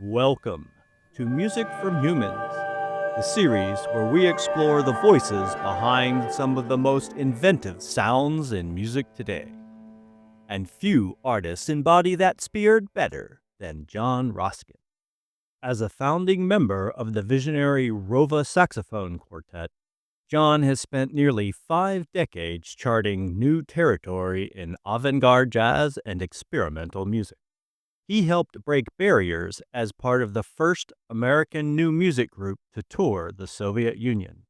Welcome to Music from Humans, the series where we explore the voices behind some of the most inventive sounds in music today. And few artists embody that spirit better than Jon Raskin. As a founding member of the visionary Rova Saxophone Quartet, Jon has spent nearly 5 decades charting new territory in avant-garde jazz and experimental music. He helped break barriers as part of the first American new music group to tour the Soviet Union.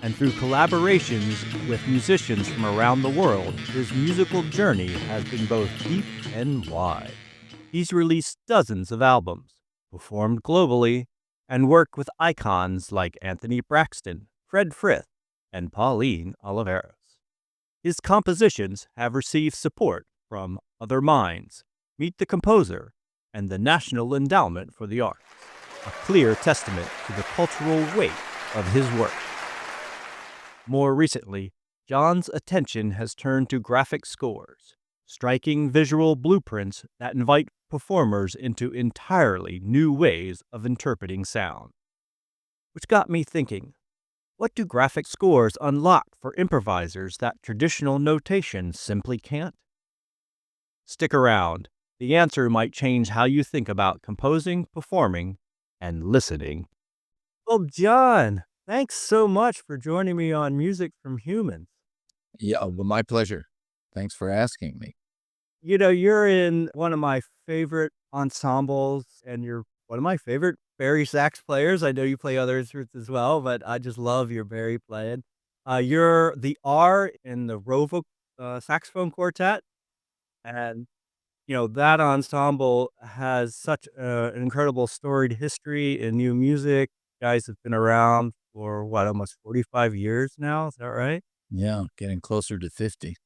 And through collaborations with musicians from around the world, his musical journey has been both deep and wide. He's released dozens of albums, performed globally, and worked with icons like Anthony Braxton, Fred Frith, and Pauline Oliveros. His compositions have received support from Other Minds, Meet the Composer, and the National Endowment for the Arts, a clear testament to the cultural weight of his work. More recently, Jon's attention has turned to graphic scores, striking visual blueprints that invite performers into entirely new ways of interpreting sound. Which got me thinking, what do graphic scores unlock for improvisers that traditional notation simply can't? Stick around. The answer might change how you think about composing, performing, and listening. Well, Jon, thanks so much for joining me on Music from Humans. Yeah, well, my pleasure. Thanks for asking me. You know, you're in one of my favorite ensembles, and you're one of my favorite Barry sax players. I know you play other instruments as well, but I just love your Barry playing. You're the R in the Rova Saxophone Quartet, and that ensemble has such an incredible storied history in new music. You guys have been around for what, almost 45 years now? Is that right? Yeah, getting closer to 50.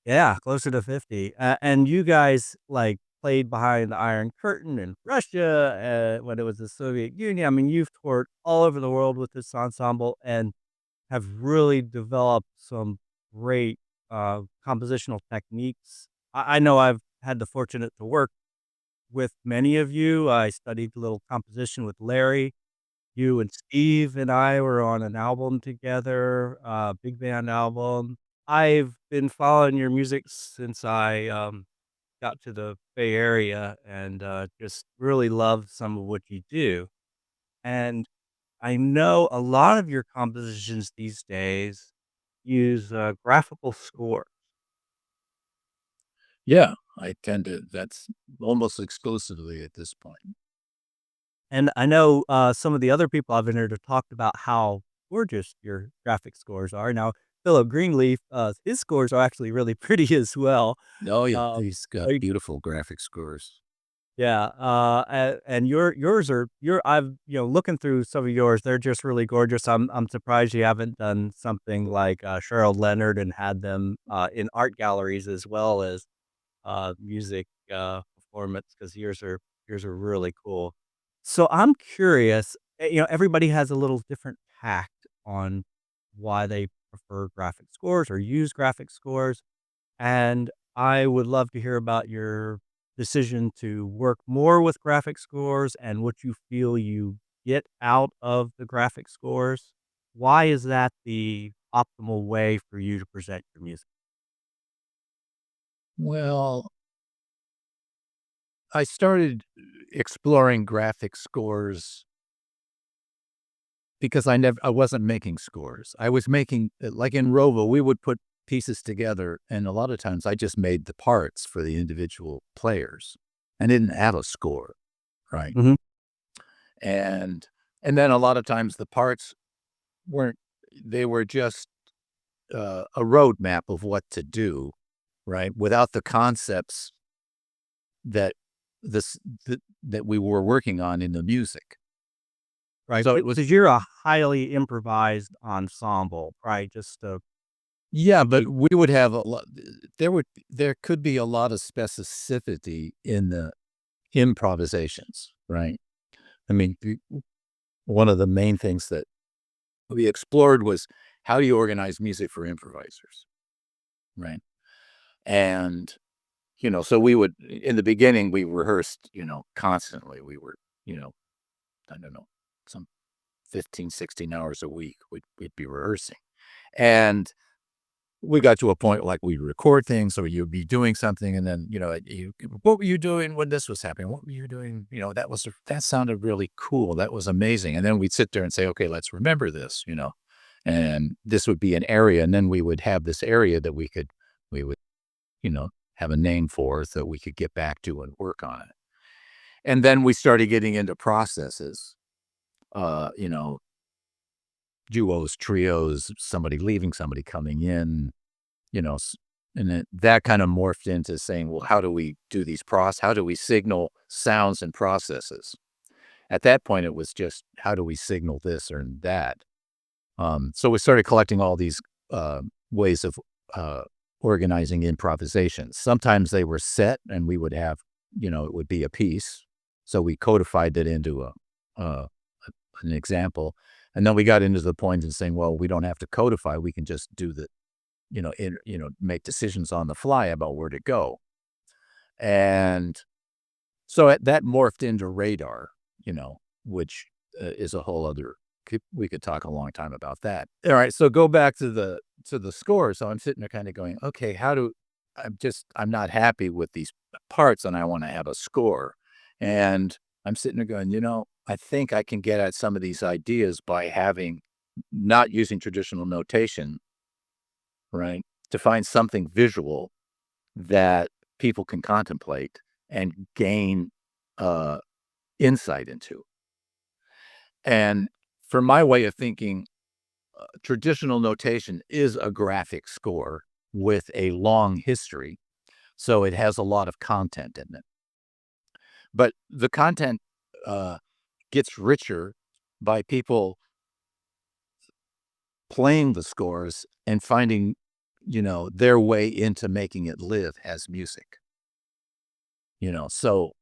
Yeah, closer to 50. And you guys like played behind the Iron Curtain in Russia when it was the Soviet Union. I mean, you've toured all over the world with this ensemble and have really developed some great compositional techniques. I know I've had the fortunate to work with many of you. I studied a little composition with Larry. You and Steve and I were on an album together, big band album. I've been following your music since I got to the Bay Area and just really love some of what you do. And I know a lot of your compositions these days use graphical score. Yeah, I tend to that's almost exclusively at this point. And I know, some of the other people I've entered have talked about how gorgeous your graphic scores are. Now, Philip Greenleaf, his scores are actually really pretty as well. Oh, yeah, Uh, he's got like beautiful graphic scores. yeah, and yours are looking through some of yours, they're just really gorgeous. I'm surprised you haven't done something like, Cheryl Leonard and had them, in art galleries as well as, music, performance, 'cause yours are really cool. So I'm curious, everybody has a little different tact on why they prefer graphic scores or use graphic scores, and I would love to hear about your decision to work more with graphic scores and what you feel you get out of the graphic scores. Why is that the optimal way for you to present your music? Well, I started exploring graphic scores because I wasn't making scores. I was making like in Rovo, we would put pieces together, and a lot of times I just made the parts for the individual players and didn't have a score, right? Mhm. And and then a lot of times the parts weren't they were just, a roadmap of what to do, right? Without the concepts that this that we were working on in the music. Right, So it was because you're a highly improvised ensemble, right? Just to yeah, but keep we would have a lot there could be a lot of specificity in the improvisations, right? I mean, one of the main things that we explored was how do you organize music for improvisers, right? And, so we would in the beginning, we rehearsed, constantly. We were I don't know, some 15, 16 hours a week we'd be rehearsing. And we got to a point like we'd record things, or you'd be doing something, and then, what were you doing when this was happening? What were you doing? That sounded really cool. That was amazing. And then we'd sit there and say, okay, let's remember this, and this would be an area. And then we would have this area that we would, have a name for, so we could get back to and work on it. And then we started getting into processes, duos, trios, somebody leaving, somebody coming in, and then that kind of morphed into saying, well, how do we do how do we signal sounds and processes? At that point, it was just, how do we signal this or that? So we started collecting all these ways of organizing improvisations. Sometimes they were set, and we would have, it would be a piece. So we codified it into an example. And then we got into the point of saying, well, we don't have to codify. We can just do make decisions on the fly about where to go. And so that morphed into radar, which is a whole other, we could talk a long time about that. All right. So go back to the score. So I'm sitting there kind of going, okay, I'm not happy with these parts, and I want to have a score. And I'm sitting there going, I think I can get at some of these ideas by not using traditional notation, right? To find something visual that people can contemplate and gain insight into. And for my way of thinking, traditional notation is a graphic score with a long history, so it has a lot of content in it. But the content gets richer by people playing the scores and finding, their way into making it live as music. So,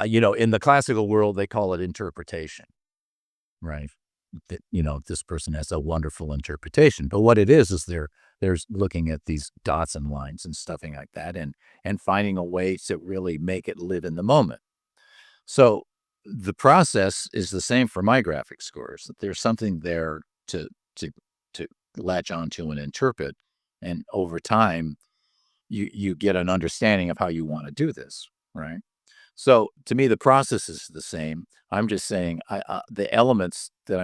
in the classical world, they call it interpretation, right? That, this person has a wonderful interpretation. But what it is they're looking at these dots and lines and stuffing like that, and finding a way to really make it live in the moment. So the process is the same for my graphic scores. There's something there to latch onto and interpret, and over time, you get an understanding of how you want to do this, right? So to me, the process is the same. I'm just saying the elements that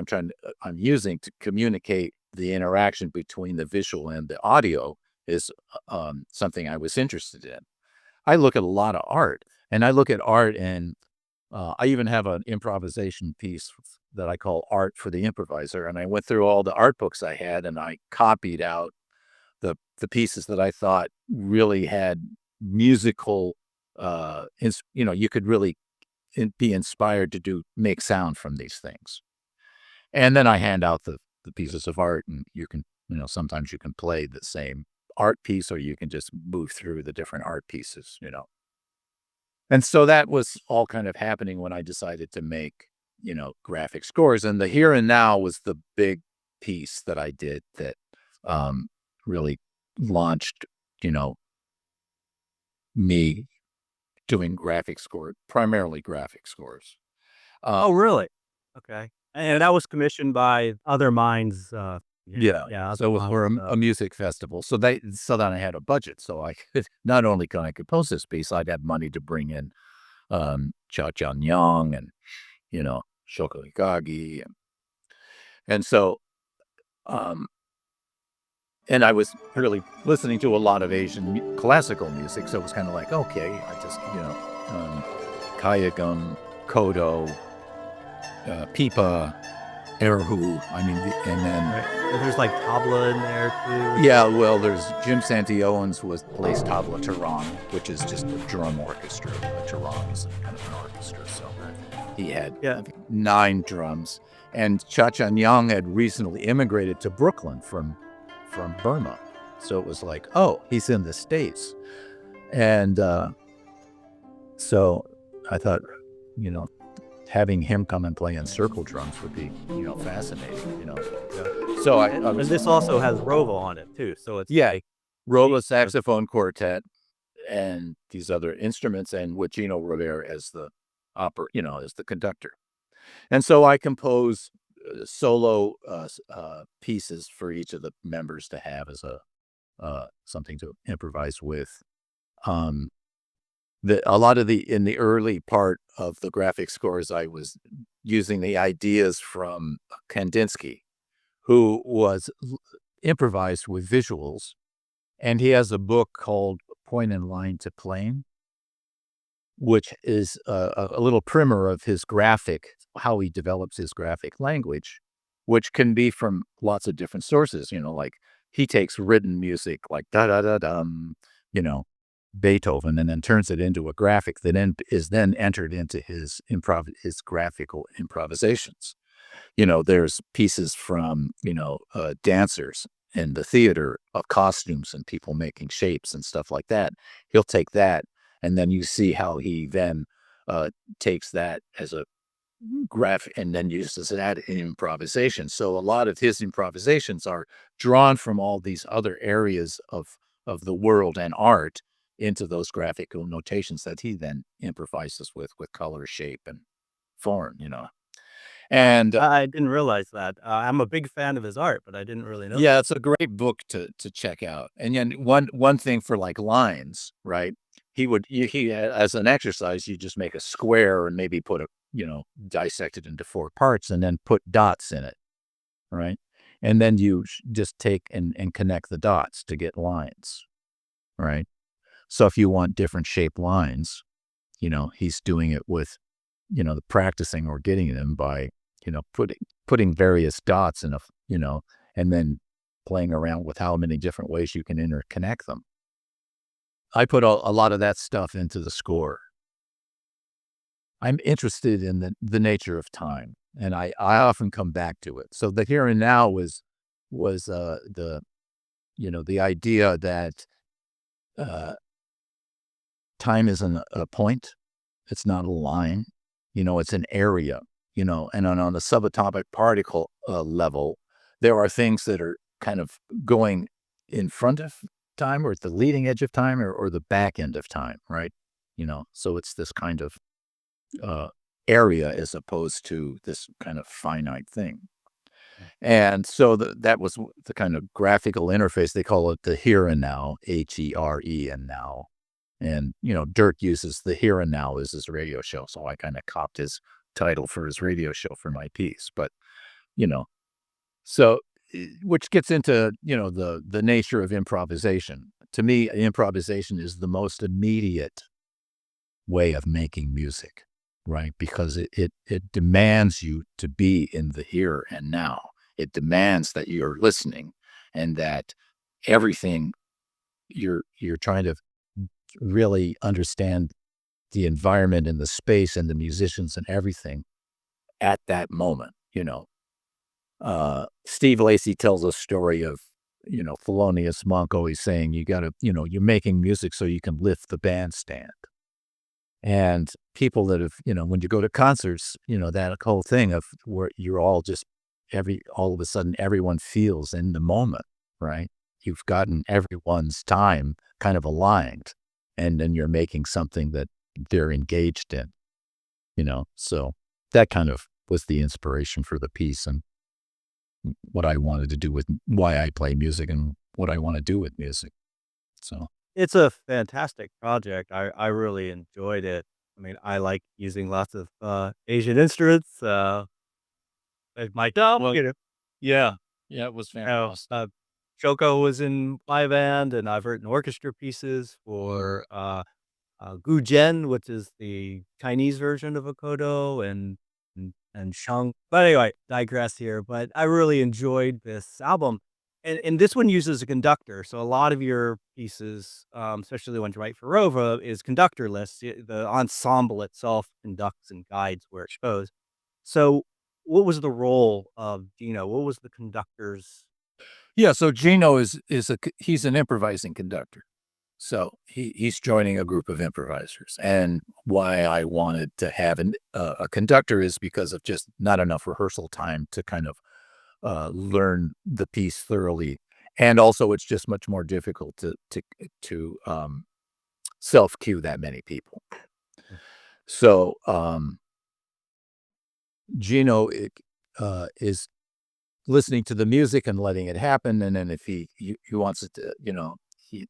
I'm using to communicate the interaction between the visual and the audio is something I was interested in. I look at a lot of art, and I look at art, and I even have an improvisation piece that I call Art for the Improviser. And I went through all the art books I had, and I copied out the pieces that I thought really had musical, you could really be inspired to make sound from these things. And then I hand out the pieces of art, and you can, sometimes you can play the same art piece, or you can just move through the different art pieces, And so that was all kind of happening when I decided to make, graphic scores. And the Here and Now was the big piece that I did that really launched, me doing primarily graphic scores. Oh, really? Okay. And that was commissioned by other minds. Yeah. Yeah. So it was for a music festival. So then I had a budget. So I could, not only can I compose this piece, I'd have money to bring in Jon Raskin and, Shoko Ikagi. And so, and I was really listening to a lot of Asian classical music. So it was kind of like, okay, I just, Kayagum, Kodo, Pipa, Erhu. I mean, and then Right. There's like tabla in there too. yeah, well, there's Jim Santiowens plays tabla Tehran, which is just a drum orchestra. A Tehran is kind of an orchestra, so he had I think 9 drums. And Cha-Chan Yang had recently immigrated to Brooklyn from Burma, so it was like, oh, he's in the States, and so I thought, having him come and play in circle drums would be, fascinating, So And this also has Rova on it too. So it's like Rova Saxophone Quartet and these other instruments, and with Gino Rivera as the as the conductor. And so I compose solo pieces for each of the members to have as a something to improvise with. Um, a lot of in the early part of the graphic scores, I was using the ideas from Kandinsky, who was improvised with visuals, and he has a book called Point and Line to Plane, which is a little primer of his how he develops his graphic language, which can be from lots of different sources. Like he takes written music like da da da dum, you know, Beethoven, and then turns it into a graphic that is then entered into his graphical improvisations. There's pieces from dancers in the theater of costumes and people making shapes and stuff like that. He'll take that, and then you see how he then takes that as a graph and then uses that in improvisation. So a lot of his improvisations are drawn from all these other areas of the world and art into those graphical notations that he then improvises with color, shape, and form. And I didn't realize that. I'm a big fan of his art, but I didn't really know yeah, that. it's a great book to check out. And then one thing for like lines, right? He as an exercise, you just make a square and maybe dissect it into 4 parts and then put dots in it, right? And then you just take and connect the dots to get lines, right? So if you want different shaped lines, he's doing it with, the practicing or getting them by, putting various dots and then playing around with how many different ways you can interconnect them. I put a lot of that stuff into the score. I'm interested in the nature of time, and I often come back to it. So the here and now was the idea that uh, time isn't a point. It's not a line. It's an area. And on the subatomic particle level, there are things that are kind of going in front of time or at the leading edge of time or the back end of time, right? So it's this kind of uh, area as opposed to this kind of finite thing. And so that was the kind of graphical interface. They call it the here and now, HERE and now. And, Dirk uses the here and now as his radio show. So I kind of copped his title for his radio show for my piece. But, you know, so which gets into, the nature of improvisation. To me, improvisation is the most immediate way of making music, right? Because it demands you to be in the here and now. It demands that you're listening and that everything you're trying to really understand the environment and the space and the musicians and everything at that moment. Steve Lacy tells a story of, Thelonious Monk always saying, you got to, you're making music so you can lift the bandstand. And people that have, when you go to concerts, that whole thing of where you're all just all of a sudden everyone feels in the moment, right? You've gotten everyone's time kind of aligned, and then you're making something that they're engaged in. So that kind of was the inspiration for the piece and what I wanted to do with why I play music and what I want to do with music. So, It's a fantastic project. I really enjoyed it. I mean, I like using lots of, Asian instruments, like my drum, well, yeah, yeah, it was fantastic. Shoko was in my band, and I've written orchestra pieces for, Gujen, which is the Chinese version of a koto, and shang. But anyway, digress here. But I really enjoyed this album, and this one uses a conductor. So a lot of your pieces, especially the ones you write for Rova, is conductorless. The ensemble itself conducts and guides where it goes. So, what was the role of Gino? What was the conductor's? Yeah, so Gino he's an improvising conductor. So he's joining a group of improvisers. And why I wanted to have a conductor is because of just not enough rehearsal time to kind of learn the piece thoroughly. And also, it's just much more difficult to self cue that many people. So Gino is listening to the music and letting it happen, and then if he wants it to,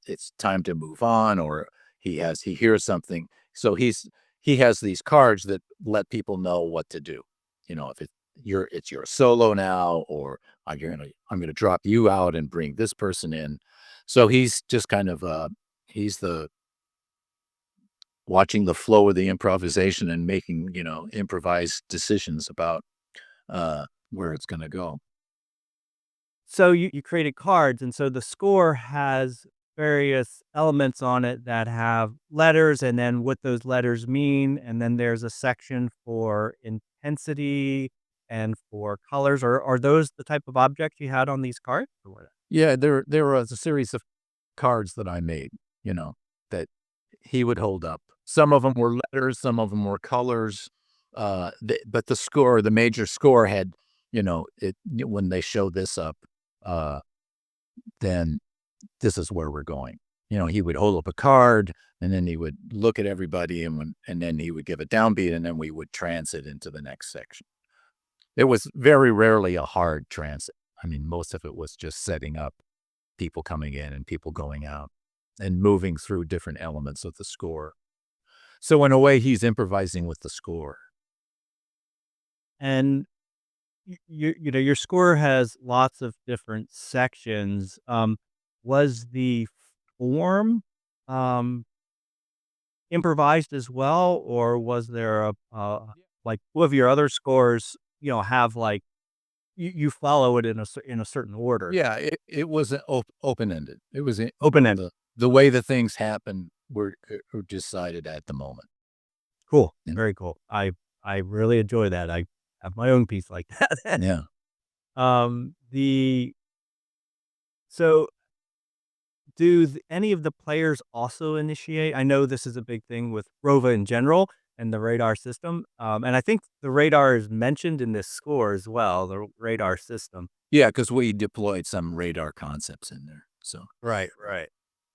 it's time to move on, or he hears something, so he has these cards that let people know what to do. If it's your solo now, or I'm gonna drop you out and bring this person in. So he's just kind of he's the watching the flow of the improvisation and making, improvised decisions about where it's gonna go. So you created cards, and so the score has various elements on it that have letters, and then what those letters mean, and then there's a section for intensity and for colors. Are those the type of objects you had on these cards? Or what? Yeah, there was a series of cards that I made, that he would hold up. Some of them were letters, some of them were colors. But the major score had, when they show this up, uh, then this is where we're going. He would hold up a card, and then he would look at everybody, and then he would give a downbeat, and then we would transit into the next section. It was very rarely a hard transit. I mean, most of it was just setting up, people coming in and people going out, and moving through different elements of the score. So in a way, he's improvising with the score. And your score has lots of different sections. Was the form um, improvised as well, or was there a like two of your other scores? Have like you follow it in a certain order, Yeah, it was open ended. It was open ended. the way the things happen were decided at the moment. Cool, You know? very cool. I really enjoy that. I have my own piece like that. Yeah. The so do any of the players also initiate? I know this is a big thing with Rova in general and the radar system. And I think the radar is mentioned in this score as well, the radar system. Yeah, because we deployed some radar concepts in there. So Right.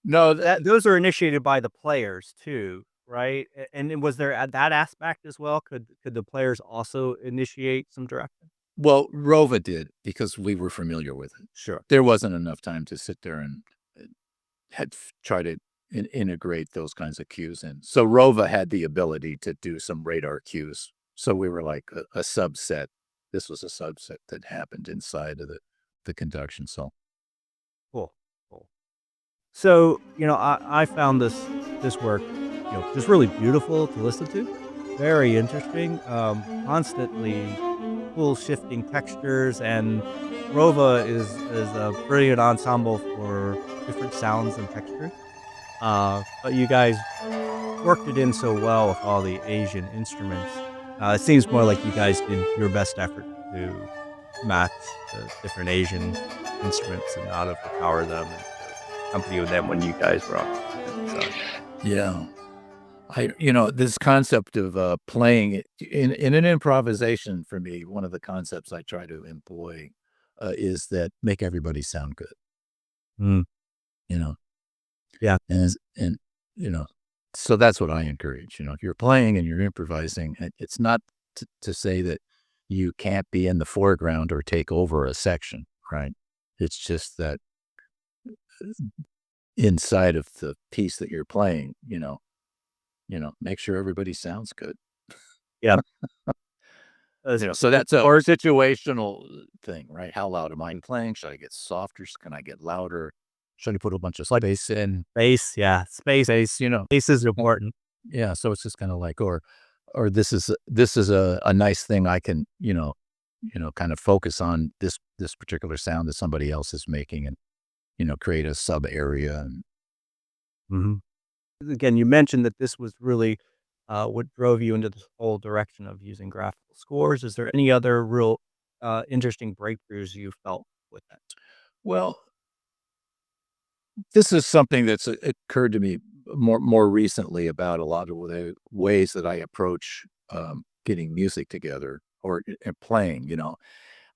no, Those are initiated by the players too, right? And then was there that aspect as well? Could the players also initiate some direction? well, Rova did because we were familiar with it. Sure. There wasn't enough time to sit there and try to integrate those kinds of cues in. So Rova had the ability to do some radar cues. So we were like a subset. This was a subset that happened inside of the conduction. So Cool. Cool. So, I found this work, just really beautiful to listen to. Very interesting. Constantly cool shifting textures, and Rova is a brilliant ensemble for different sounds and textures. But you guys worked it in so well with all the Asian instruments. It seems more like you guys did your best effort to match the different Asian instruments and not overpower them and to accompany with them when you guys were on. So, yeah, this concept of playing it in an improvisation for me, one of the concepts I try to employ is that make everybody sound good. mm, You know, yeah, and you know, so that's what I encourage. If you're playing and you're improvising, it's not to say that you can't be in the foreground or take over a section, right? It's just that inside of the piece that you're playing, make sure everybody sounds good. yeah. So that's a Or situational thing, right? How loud am I playing? Should I get softer? Can I get louder? Should I put a bunch of bass in? space, yeah, Bass, space is important. yeah. So it's just kind of like, or this is a nice thing I can, kind of focus on this particular sound that somebody else is making, and create a sub area. And Mhm. Again, you mentioned that this was really, what drove you into this whole direction of using graphical scores. Is there any other real, interesting breakthroughs you felt with that? well, this is something that's occurred to me more recently about a lot of the ways that I approach getting music together or and playing.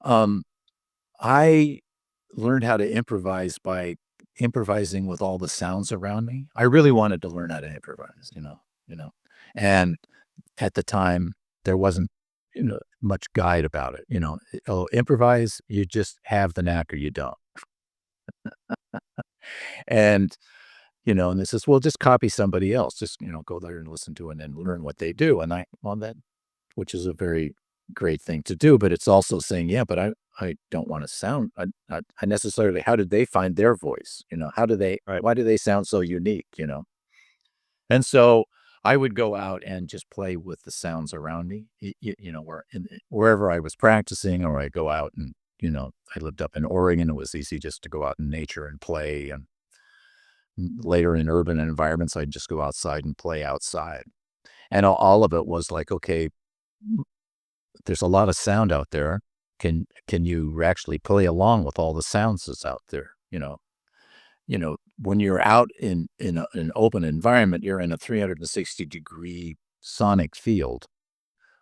Um, I learned how to improvise by improvising with all the sounds around me. I really wanted to learn how to improvise, and at the time, there wasn't, much guide about it, Oh, improvise, you just have the knack or you don't. And, and this is, well, just copy somebody else. Just, go there and listen to it and learn what they do. And well, that, which is a very great thing to do, but it's also saying, yeah, but I don't want to sound, I necessarily, how did they find their voice? Right. Why do they sound so unique? And so I would go out and just play with the sounds around me, wherever I was practicing, or I go out and, I lived up in Oregon. It was easy just to go out in nature and play. And later in urban environments, I'd just go outside and play outside. And all of it was like, okay, there's a lot of sound out there. Can you actually play along with all the sounds that's out there? When you're out in an open environment, you're in a 360-degree sonic field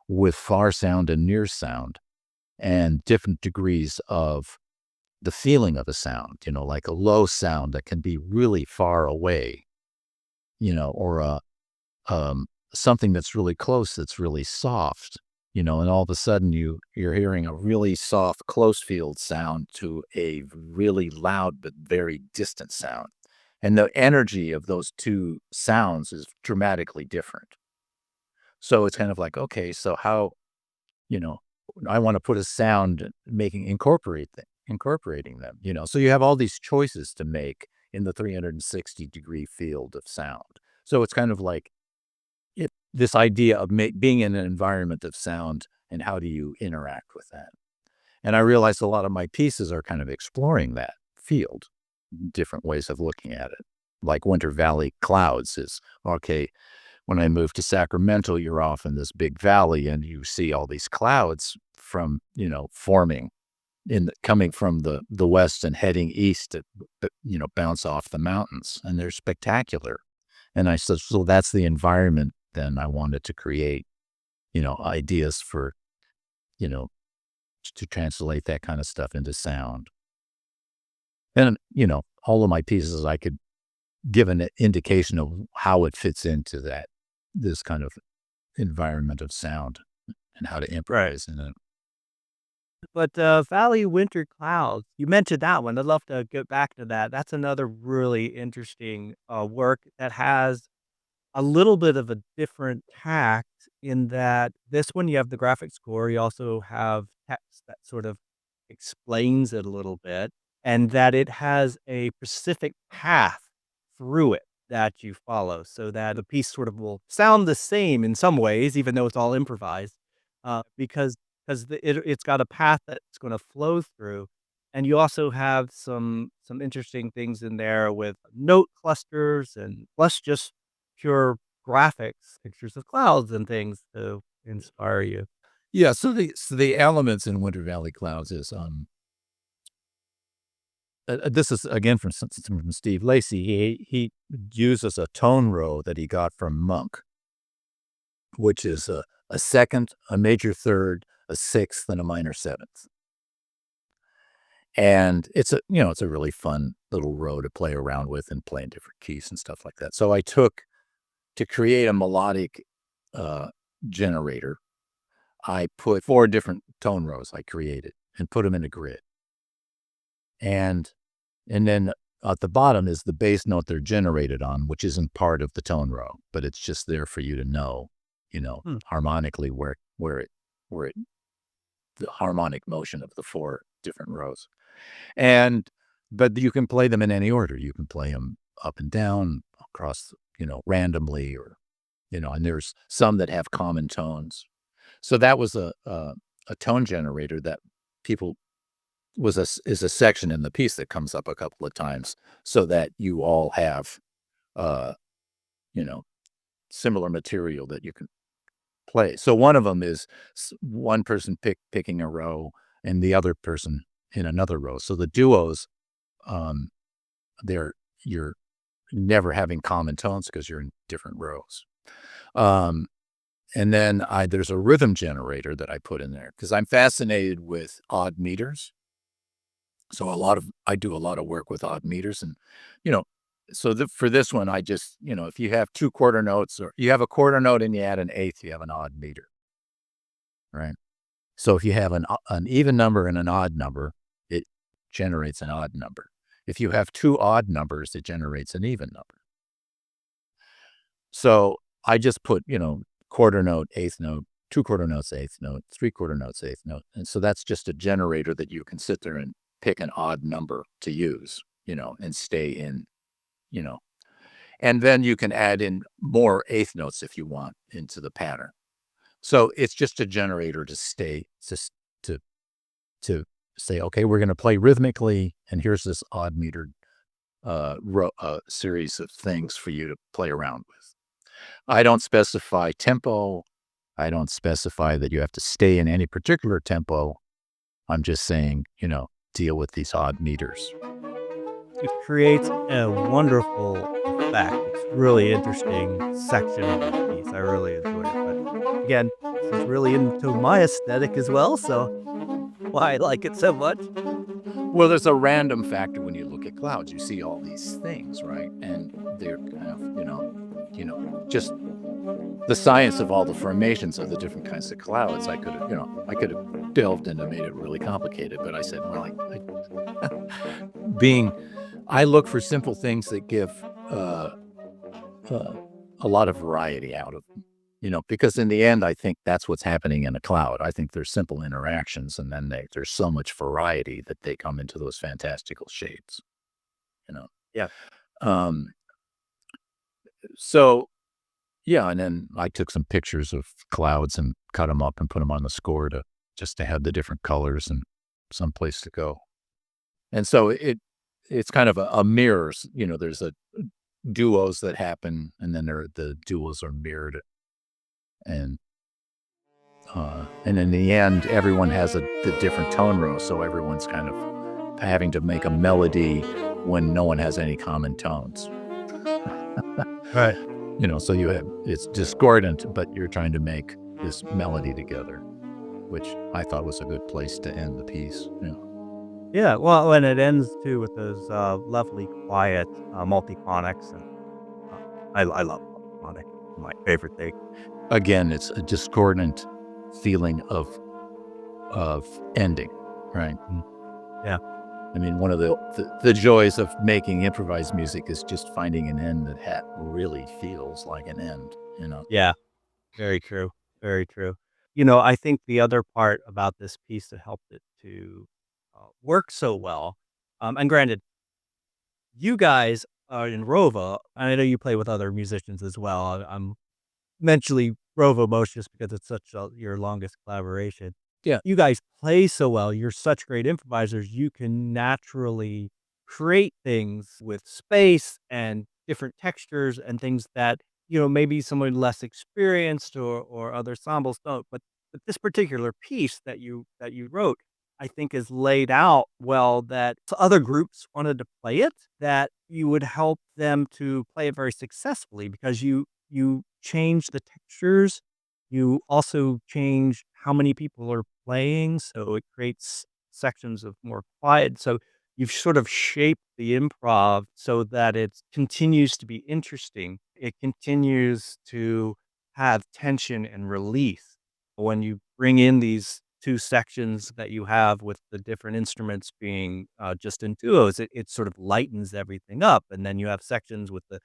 with far sound and near sound and different degrees of the feeling of a sound, like a low sound that can be really far away, or something that's really close, that's really soft, and all of a sudden you're hearing a really soft close field sound to a really loud but very distant sound. And the energy of those two sounds is dramatically different. So it's kind of like, okay, so how, you know, I want to put a sound incorporating them, So you have all these choices to make in the 360-degree field of sound. So it's kind of like this idea of being in an environment of sound, and how do you interact with that? And I realized a lot of my pieces are kind of exploring that field, different ways of looking at it. Like Winter Valley Clouds is, okay, when I moved to Sacramento, you're off in this big valley and you see all these clouds from, forming coming from the west and heading east to, bounce off the mountains, and they're spectacular. And I said, so that's the environment then I wanted to create, ideas for, you know, to translate that kind of stuff into sound. And, all of my pieces, I could give an indication of how it fits into this kind of environment of sound and how to Right. improvise in it. But, Valley Winter Clouds, you mentioned that one. I'd love to get back to that. That's another really interesting, work that has a little bit of a different tact in that this one, you have the graphic score, you also have text that sort of explains it a little bit, and that it has a specific path through it that you follow so that the piece sort of will sound the same in some ways, even though it's all improvised, because 'cause it's got a path that it's gonna flow through, and you also have some interesting things in there with note clusters and plus just pure graphics, pictures of clouds and things to inspire you. Yeah, so the elements in Winter Valley Clouds is this is again from Steve Lacy. He uses a tone row that he got from Monk, which is a second, a major third, a sixth, and a minor seventh. And it's a really fun little row to play around with and play in different keys and stuff like that. So I took to create a melodic uh, generator. I put 4 different tone rows I created and put them in a grid. And then at the bottom is the bass note they're generated on, which isn't part of the tone row, but it's just there for you to know, Hmm. harmonically where it the harmonic motion of the 4 different rows. And but you can play them in any order. You can play them up and down, across, randomly, or and there's some that have common tones. So that was a tone generator that people is a section in the piece that comes up a couple of times so that you all have, uh, you know, similar material that you can play. So one of them is one person picking a row and the other person in another row. So the duos, um, you're never having common tones because you're in different rows. Um, and then there's a rhythm generator that I put in there because I'm fascinated with odd meters. So I do a lot of work with odd meters, and you know, for this one, I just, if you have two quarter notes, or you have a quarter note and you add an eighth, you have an odd meter, right? So if you have an even number and an odd number, it generates an odd number. If you have two odd numbers, it generates an even number. So I just put, quarter note, eighth note, two quarter notes, eighth note, three quarter notes, eighth note. And so that's just a generator that you can sit there and pick an odd number to use, and stay in, and then you can add in more eighth notes if you want into the pattern. So it's just a generator to say, okay, we're going to play rhythmically, and here's this odd metered series of things for you to play around with. I don't specify tempo. I don't specify that you have to stay in any particular tempo. I'm just saying, deal with these odd meters. It creates a wonderful effect. It's really interesting section of the piece. I really enjoyed it. But again, this is really into my aesthetic as well, so why I like it so much. Well, there's a random factor when you look at clouds. You see all these things, right? And they're kind of, just the science of all the formations of the different kinds of clouds. I could have delved into, made it really complicated, but I said, well, I look for simple things that give a lot of variety out of them, because in the end, I think that's what's happening in a cloud. I think there's simple interactions, and then there's so much variety that they come into those fantastical shapes, Yeah. So, yeah, and then I took some pictures of clouds and cut them up and put them on the score just to have the different colors and some place to go. And so it's kind of a mirrors, there's duos that happen, and then the duos are mirrored. And in the end, everyone has the different tone row, so everyone's kind of having to make a melody when no one has any common tones. Right. So it's discordant, but you're trying to make this melody together, which I thought was a good place to end the piece. Yeah, well, and it ends too with those lovely, quiet multiphonics, and I love multiphonic. My favorite thing. Again, it's a discordant feeling of ending, right? Yeah. I mean, one of the joys of making improvised music is just finding an end that really feels like an end, Yeah. Very true. Very true. I think the other part about this piece that helped it to work so well, and granted, you guys are in Rova, and I know you play with other musicians as well. I'm mentally Rova most just because it's such your longest collaboration. Yeah. You guys play so well. You're such great improvisers. You can naturally create things with space and different textures and things that, maybe someone less experienced or other ensembles don't. But this particular piece that you wrote, I think is laid out well that if other groups wanted to play it, that you would help them to play it very successfully because you change the textures. You also change how many people are playing, so it creates sections of more quiet. So you've sort of shaped the improv so that it continues to be interesting. It continues to have tension and release. When you bring in these two sections that you have with the different instruments being just in duos, it sort of lightens everything up. And then you have sections with the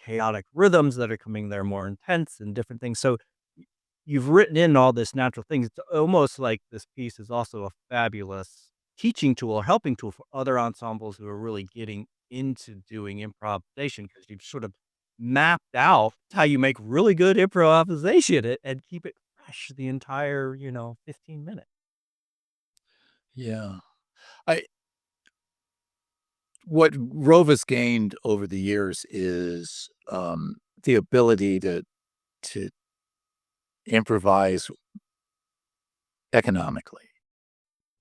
chaotic rhythms that are coming there more intense and different things. So you've written in all this natural things. It's almost like this piece is also a fabulous teaching tool or helping tool for other ensembles who are really getting into doing improvisation because you've sort of mapped out how you make really good improvisation and keep it fresh the entire, 15 minutes. Yeah. I What Rova's gained over the years is the ability to improvise economically,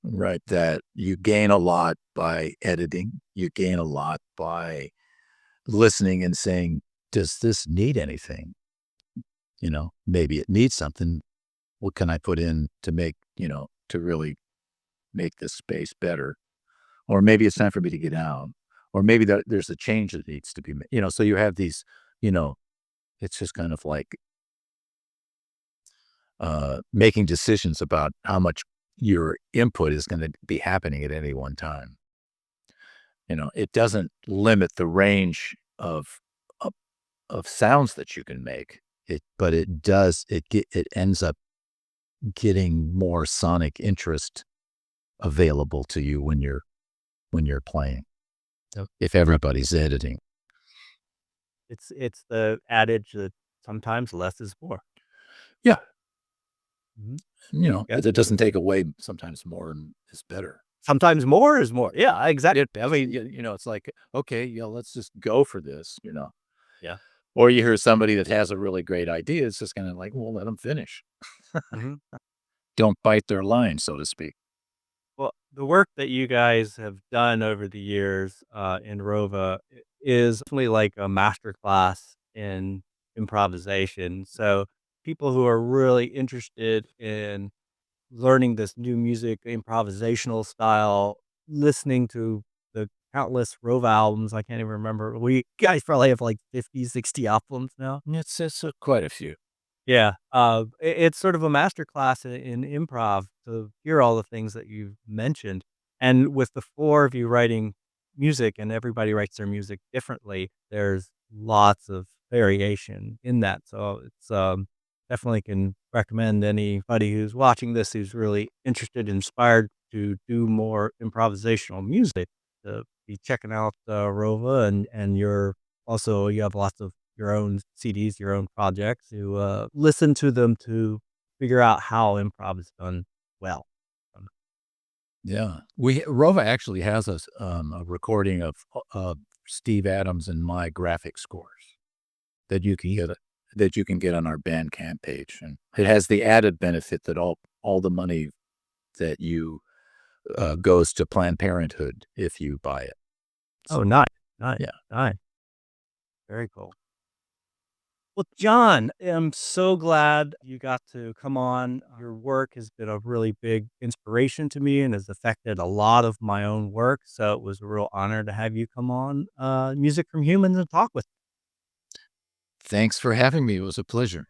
right? That you gain a lot by editing. You gain a lot by listening and saying, does this need anything? Maybe it needs something. What can I put in to make, to really make this space better? Or maybe it's time for me to get out. or maybe there's a change that needs to be made. So you have these, it's just kind of like making decisions about how much your input is going to be happening at any one time. It doesn't limit the range of, of sounds that you can make. But it does. It ends up getting more sonic interest available to you when you're playing. Yep. If everybody's editing. It's the adage that sometimes less is more. Yeah. Mhm. It doesn't take away. Sometimes more is better. Sometimes more is more. Yeah, exactly. I mean, it's like, okay, let's just go for this. Yeah. Or you hear somebody that has a really great idea. It's just kind of like, well, let them finish. Mhm. Don't bite their line, so to speak. Well, the work that you guys have done over the years, in Rova is definitely like a master class in improvisation. So people who are really interested in learning this new music, improvisational style, listening to the countless Rova albums, I can't even remember. We guys probably have like 50, 60 albums now. It's quite a few. Yeah, it's sort of a master class in improv to hear all the things that you've mentioned, and with the 4 of you writing music and everybody writes their music differently, there's lots of variation in that, so it's, definitely can recommend anybody who's watching this who's really interested, inspired to do more improvisational music to be checking out, Rova and you have lots of your own CDs, your own projects, to, listen to them to figure out how improv is done well. Um, Yeah. Rova actually has a recording of Steve Adams and my graphic scores that you can get on our Bandcamp page, and it has the added benefit that all the money that you goes to Planned Parenthood if you buy it. oh, So, nice, nice, yeah. nice. Very cool. Well, John, I'm so glad you got to come on. Your work has been a really big inspiration to me and has affected a lot of my own work. So it was a real honor to have you come on Music from Humans and talk with me. Thanks for having me. It was a pleasure.